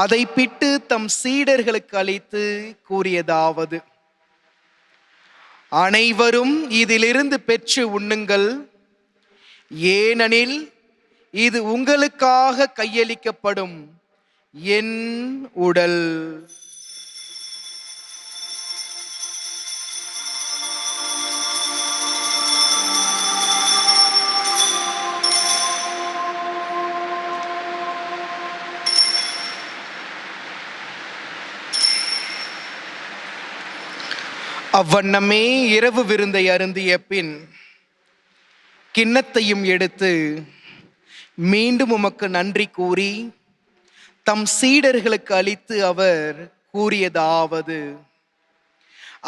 அதை பிட்டு தம் சீடர்களுக்கு அளித்து கூறியதாவது: அனைவரும் இதிலிருந்து பெற்று உண்ணுங்கள், ஏனெனில் இது உங்களுக்காக கையளிக்கப்படும் என் உடல். அவ்வண்ணமே இரவு விருந்தை அருந்திய பின் கிண்ணத்தையும் எடுத்து மீண்டும் உமக்கு நன்றி கூறி தம் சீடர்களுக்கு அளித்து அவர் கூறியதாவது: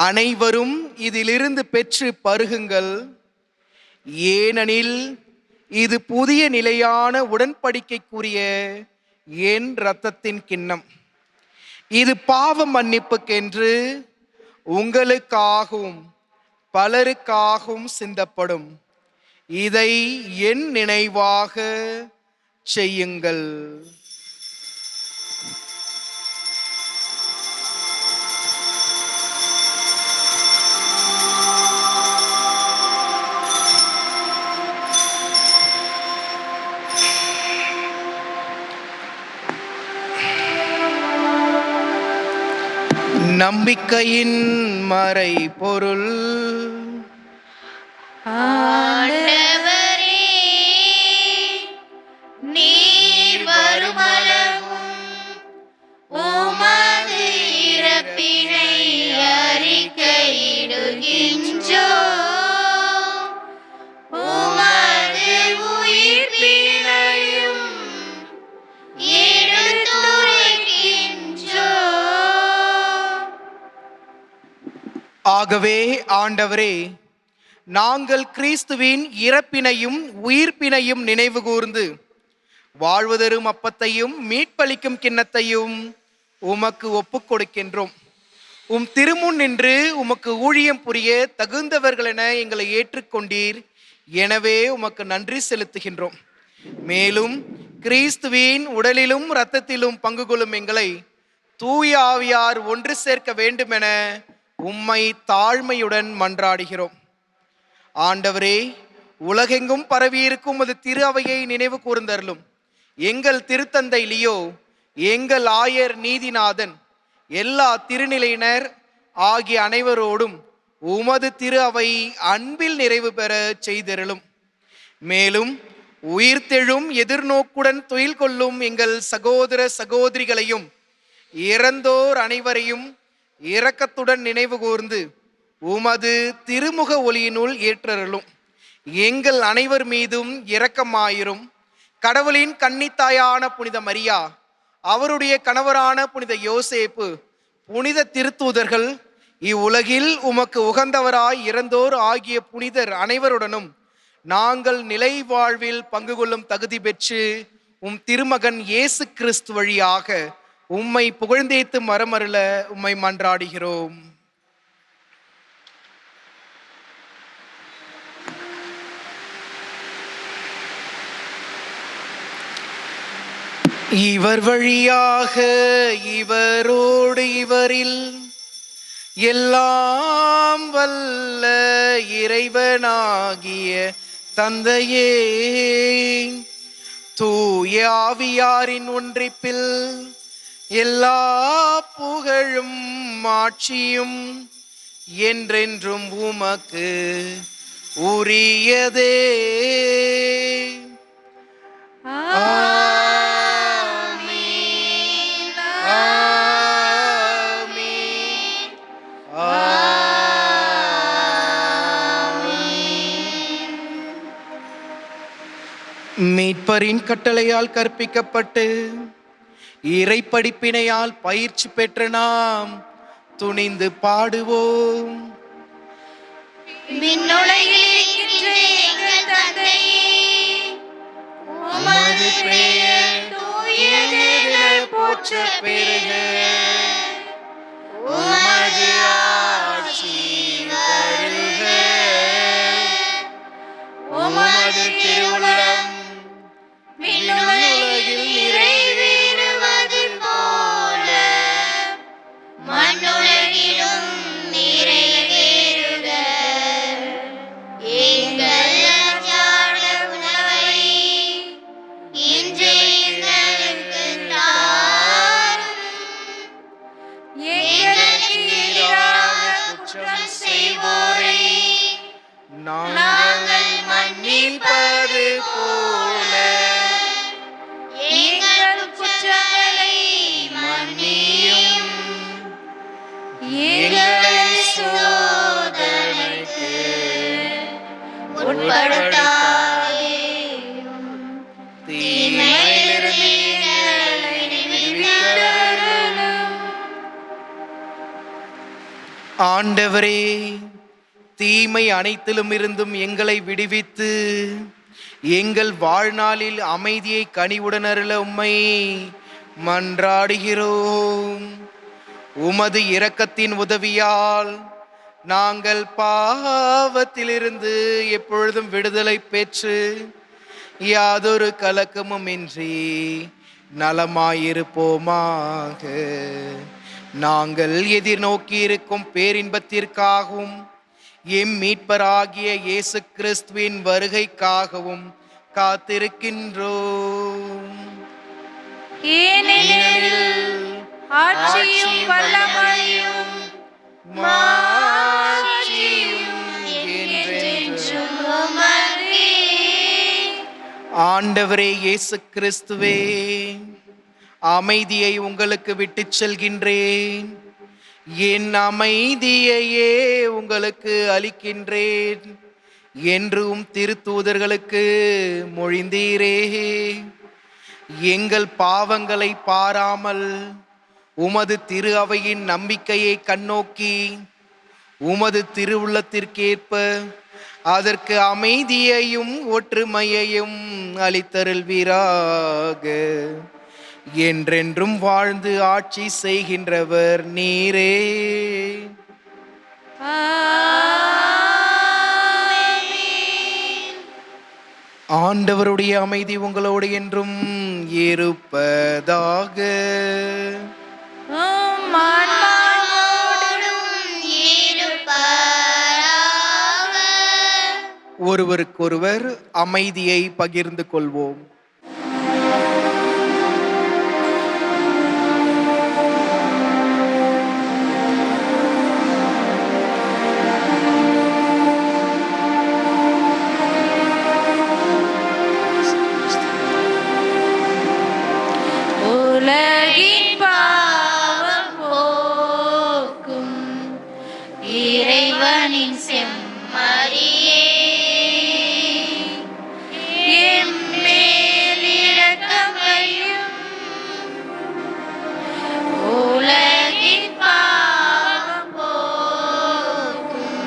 அனைவரும் இதிலிருந்து பெற்று பருகுங்கள், ஏனெனில் இது புதிய நிலையான உடன்படிக்கைக்குரிய என் இரத்தத்தின் கிண்ணம். இது பாவ மன்னிப்புக்கென்று உங்களுக்காகவும் பலருக்காகவும் சிந்தப்படும். இதை என் நினைவாக செய்யுங்கள். நம்பிக்கையின் மறை பொருள். ஆண்டவரே, நீர் வருமளவும் உமது இறப்பினை அறிக்கையிடுகின்றோம், உமது உயிர்ப்பினையும் எடுத்துரைக்கின்றோம். ஆகவே ஆண்டவரே, நாங்கள் கிறிஸ்துவின் இறப்பினையும் உயிர்ப்பினையும் நினைவு கூர்ந்து வாழ்வுதரும் அப்பத்தையும் மீட்பளிக்கும் கிண்ணத்தையும் உமக்கு ஒப்புக் கொடுக்கின்றோம். உம் திருமுன் நின்று உமக்கு ஊழியம் புரிய தகுந்தவர்கள் என எங்களை ஏற்றுக்கொண்டீர். எனவே உமக்கு நன்றி செலுத்துகின்றோம். மேலும் கிறிஸ்துவின் உடலிலும் இரத்தத்திலும் பங்கு கொள்ளும் எங்களை தூய ஆவியார் ஒன்று சேர்க்க வேண்டுமென உம்மை தாழ்மையுடன் மன்றாடுகிறோம். ஆண்டவரே, உலகெங்கும் பரவியிருக்கும் அது திரு அவையை நினைவு கூர்ந்தருளும். எங்கள் திருத்தந்தை லியோ, எங்கள் ஆயர் நீதிநாதன், எல்லா திருநிலையினர் ஆகிய அனைவரோடும் உமது திரு அவை அன்பில் நிறைவு பெற செய்தருளும். மேலும் உயிர்த்தெழும் எதிர்நோக்குடன் துயில் கொள்ளும் எங்கள் சகோதர சகோதரிகளையும் இறந்தோர் அனைவரையும் இரக்கத்துடன் நினைவு கூர்ந்து உமது திருமுக ஒளியினுள் ஏற்றருளும். எங்கள் அனைவர் மீதும் இரக்கமாயிரும். கடவுளின் கன்னித்தாயான புனித மரியா, அவருடைய கணவரான புனித யோசேப்பு, புனித திருத்தூதர்கள், இவ்வுலகில் உமக்கு உகந்தவராய் இறந்தோர் ஆகிய புனிதர் அனைவருடனும் நாங்கள் நிலை வாழ்வில் பங்கு கொள்ளும் தகுதி பெற்று உம் திருமகன் இயேசு கிறிஸ்து வழியாக உம்மை புகழ்ந்தேத்து மரமருள உம்மை மன்றாடுகிறோம். இவர் வழியாக இவரோடு இவரில் எல்லாம் வல்ல இறைவனாகிய தந்தையே, தூய ஆவியாரின் ஒன்றிப்பில் எல்லா புகழும் ஆட்சியும் என்றென்றும் உமக்கு உரியதே. மீட்பரின் கட்டளையால் கற்பிக்கப்பட்டு இறை படிப்பினையால் பயிற்சி பெற்ற நாம் துணிந்து பாடுவோம். விண்ணுலகில் இருக்கின்ற எங்கள் தந்தையே, உமது பெயர் தூயதென போற்றப் பெறுக. உமது ஆட்சி வருக. உமது திருவுளம் விண்ணுலகில் நிறைவேறுவது போல மண்ணுலகிலும் நிறைவேறுக. எங்கள் அன்றாட உணவை இன்று எங்களுக்குத் தாரும். எங்களுக்கு எதிராக குற்றம் செய்வோரை நாங்கள் மன்னிப்பது போல எங்கள் குற்றங்களை மன்னியும். எங்களை சோதனைக்கு உட்படுத்தாதேயும், தீமையிலிருந்து எங்களை விடுவித்தருளும். ஆண்டவரே, தீமை அனைத்திலும் இருந்தும் எங்களை விடுவித்து எங்கள் வாழ்நாளில் அமைதியை கனிவுடன் அருள உம்மை மன்றாடுகிறோம். உமது இரக்கத்தின் உதவியால் நாங்கள் பாவத்திலிருந்து எப்பொழுதும் விடுதலை பெற்று யாதொரு கலக்கமும் இன்றி நலமாயிருப்போமாக. நாங்கள் எதிர்நோக்கி இருக்கும் பேரின்பத்திற்காகவும் எம் மீட்பராகிய இயேசு கிறிஸ்துவின் வருகைக்காகவும் காத்திருக்கின்றோம். ஏனெனில் ஆட்சியும் வல்லமையும் மாட்சியும் என்றென்றும் உமக்கே. ஆண்டவரே இயேசு கிறிஸ்துவே, அமைதியை உங்களுக்கு விட்டுச் செல்கின்றேன், என் அமைதியையே உங்களுக்கு அளிக்கின்றேன் என்றும் திருத்தூதர்களுக்கு மொழிந்தீரே. எங்கள் பாவங்களை பாராமல் உமது திரு அவையின் நம்பிக்கையை கண்ணோக்கி உமது திருவுள்ளத்திற்கேற்ப அதற்கு அமைதியையும் ஒற்றுமையையும் அளித்தருள்வீராக. என்றென்றும் வாழ்ந்து ஆட்சி செய்கின்றவர் நீரே. ஆண்டவருடைய அமைதி உங்களோடு என்றும் இருப்பதாக. ஒருவருக்கொருவர் அமைதியை பகிர்ந்து கொள்வோம். உலகின் பாவம் போக்கும் இறைவனின் செம்மறியே, எம்மேல் இரக்கம் வையும். உலகின் பாவம் போக்கும்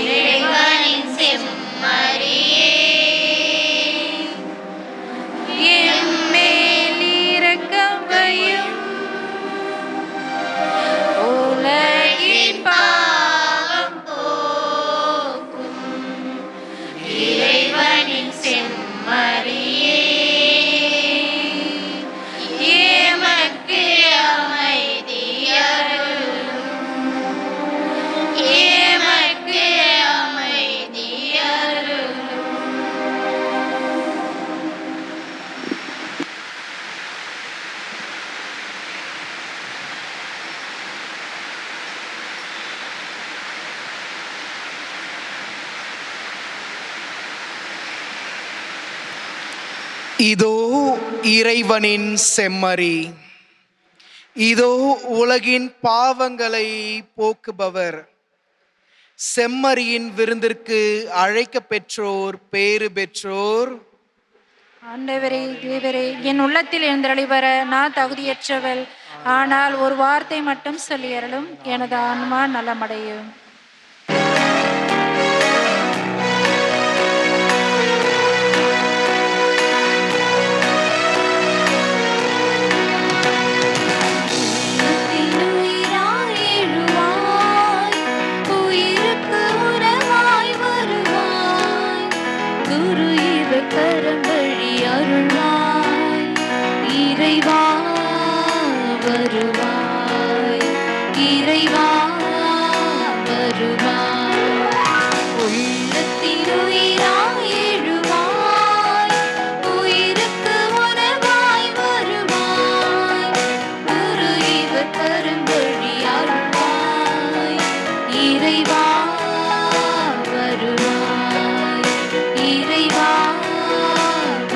இறைவனின் செம்மறியே, எம்மேல் இரக்கம் வையும். உலகின் பாவம் போக்கும் இறைவனின் செம்மறியே, எமக்கு அமைதி அருளும். எமக்கு அமைதி அருளும். இதோ இறைவனின் செம்மறி, இதோ உலகின் பாவங்களை போக்குபவர். செம்மறியின் விருந்திற்கு அழைக்க பெற்றோர் பேறு பெற்றோர். ஆண்டவரே தேவரே, என் உள்ளத்தில் எழுந்தருளி வர நான் தகுதியற்றவள். ஆனால் ஒரு வார்த்தை மட்டும் சொல்லி அருளும், எனது ஆன்மா நலமடையும். இறைவா வருவாய், இறைவா வருவாய். உள்ளத்தின் உயிராய் எழுவாய், உயிருக்கு உணவாய் வருவாய். குரு இவர் கரும்படி அருள்வாய், இறைவா வருவாய், இறைவா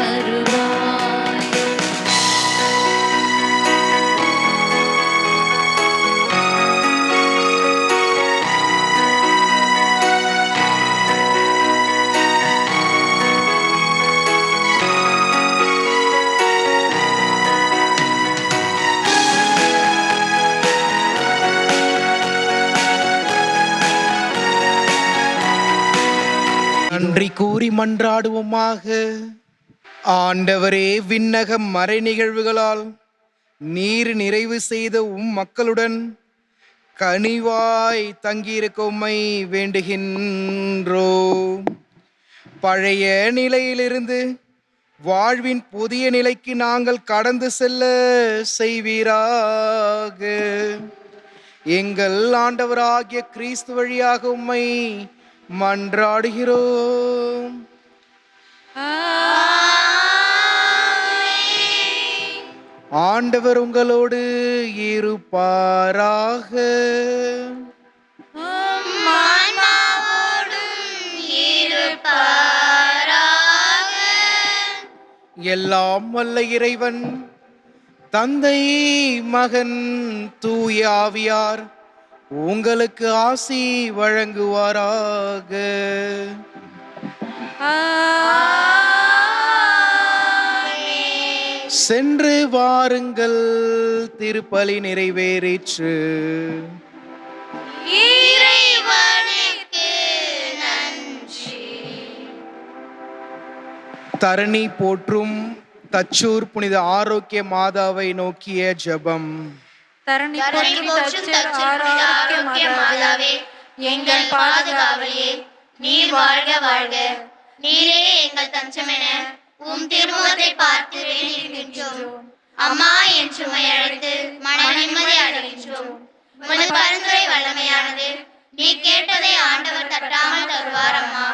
வருவாய். நன்றி கூறி மன்றாடுவோமாக. ஆண்டவரே, விண்ணக மறை நிகழ்வுகளால் நீர் நிறைவு செய்த மக்களுடன் கனிவாய் தங்கியிருக்க உம்மை வேண்டுகின்றோம். பழைய நிலையிலிருந்து வாழ்வின் புதிய நிலைக்கு நாங்கள் கடந்து செல்ல செய்வீராக. எங்கள் ஆண்டவராகிய கிறிஸ்து வழியாக உம்மை மன்றாடுகிறோம். ஆண்டவர் உங்களோடு இருப்பாராக. எல்லாம் வல்ல இறைவன் தந்தை, மகன், தூய ஆவியார் உங்களுக்கு ஆசி வழங்குவாராக. சென்று வாருங்கள், திருப்பலி நிறைவேறிற்று. தரணி போற்றும் தச்சூர் புனித ஆரோக்கிய மாதாவை நோக்கிய ஜெபம். தரணி போற்றும் தச்சூர் ஆரோக்கிய மாதாவே, எங்கள் பாதுகாவலியே, நீர் வாழ்க வாழ்க. நீரே எங்கள் தஞ்சமென உம் திருமுகத்தை பார்த்து வேண்டியிருக்கின்றோம். அம்மா என் சுமை அழைத்து மன நிம்மதி அடைகின்றோம். உமது பரிந்துரை வல்லமையானது. நீ கேட்டதை ஆண்டவர் தட்டாமல் தருவார். அம்மா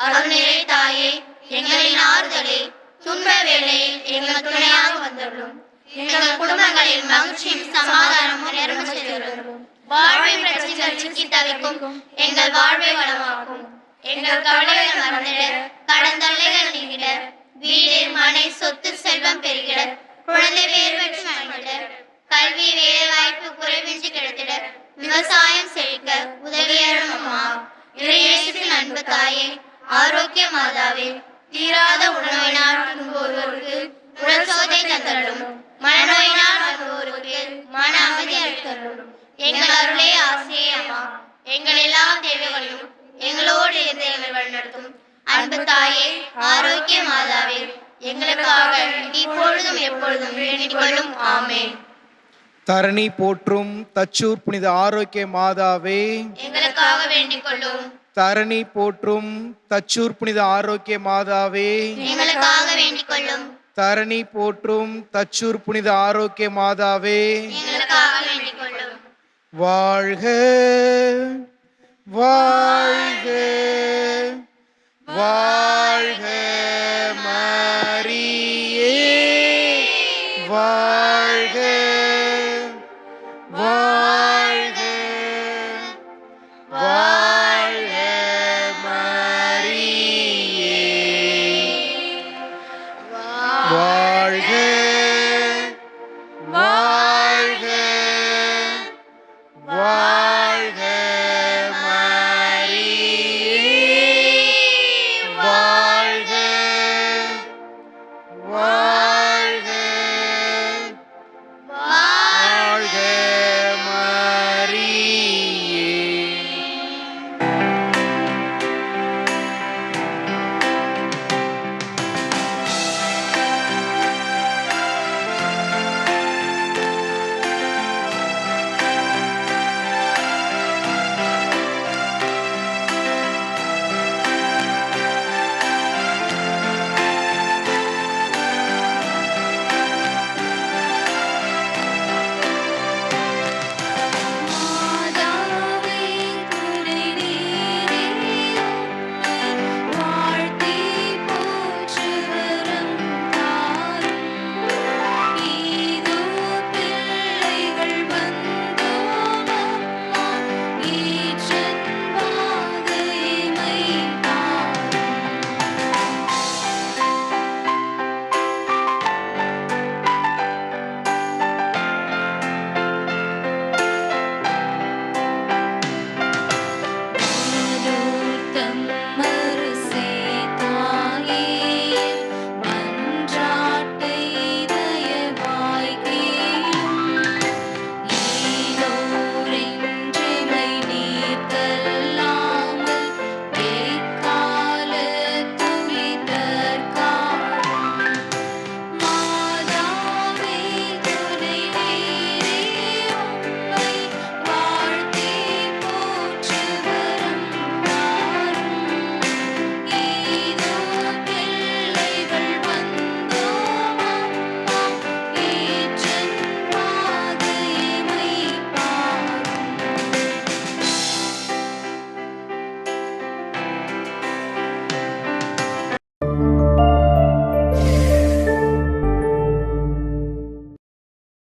அருள் நிறை தாயே, எங்களின் ஆறுதலே, துன்ப வேளையில் எங்கள் துணையாக வந்துள்ளோம். எங்கள் குடும்பங்களில் மகிழ்ச்சியும் சமாதானமும் நிரம்ப செய்துள்ளோம். வாழ்வை பிரச்சனைகள் சிக்கி தவிக்கும் எங்கள் வாழ்வை வளமாக்கும். எங்கள் கவலைகள் மறந்திட, கடன் தொல்லைகள் நீங்கிட, வீடு மனை சொத்து செல்வம் பெருகிட, குழந்தை பேர் பெற்று மகிழ்ந்திட, கல்வி வேலை வாய்ப்பு குறைவின்றி கிடைத்திட, விவசாயம் செழிக்க உதவியரும் அம்மா. இறையேசுவின் அன்பு தாயே, ஆரோக்கிய மாதாவே, தீராத உணவினால் துன்புவோருக்கு உடல் சோதை தந்தருளும். மனநோயினால் வருவோருக்கு மன அமைதி அளித்தருளும். எங்கள் அருளே ஆசையே அம்மா. எங்கள் எல்லா தேவைகளையும் எங்களோடு இருந்து எங்கள் வழிநடத்தும் அன்பு தாயே, ஆரோக்கிய மாதாவே, எங்களுக்காக இப்பொழுதும் எப்பொழுதும் வேண்டிக் கொள்ளும். ஆமென். தரணி போற்றும் தச்சூர் புனித ஆரோக்கிய மாதாவே, எங்களுக்காக வேண்டிக் கொள்ளும். தரணி போற்றும் தச்சூர் புனித ஆரோக்கிய மாதாவே, எங்களுக்காக வேண்டிக் கொள்ளும். தரணி போற்றும் தச்சூர் புனித ஆரோக்கிய மாதாவே, எங்களுக்காக வேண்டிக் கொள்ளும். வாழ்க வாழ்க வாழ்க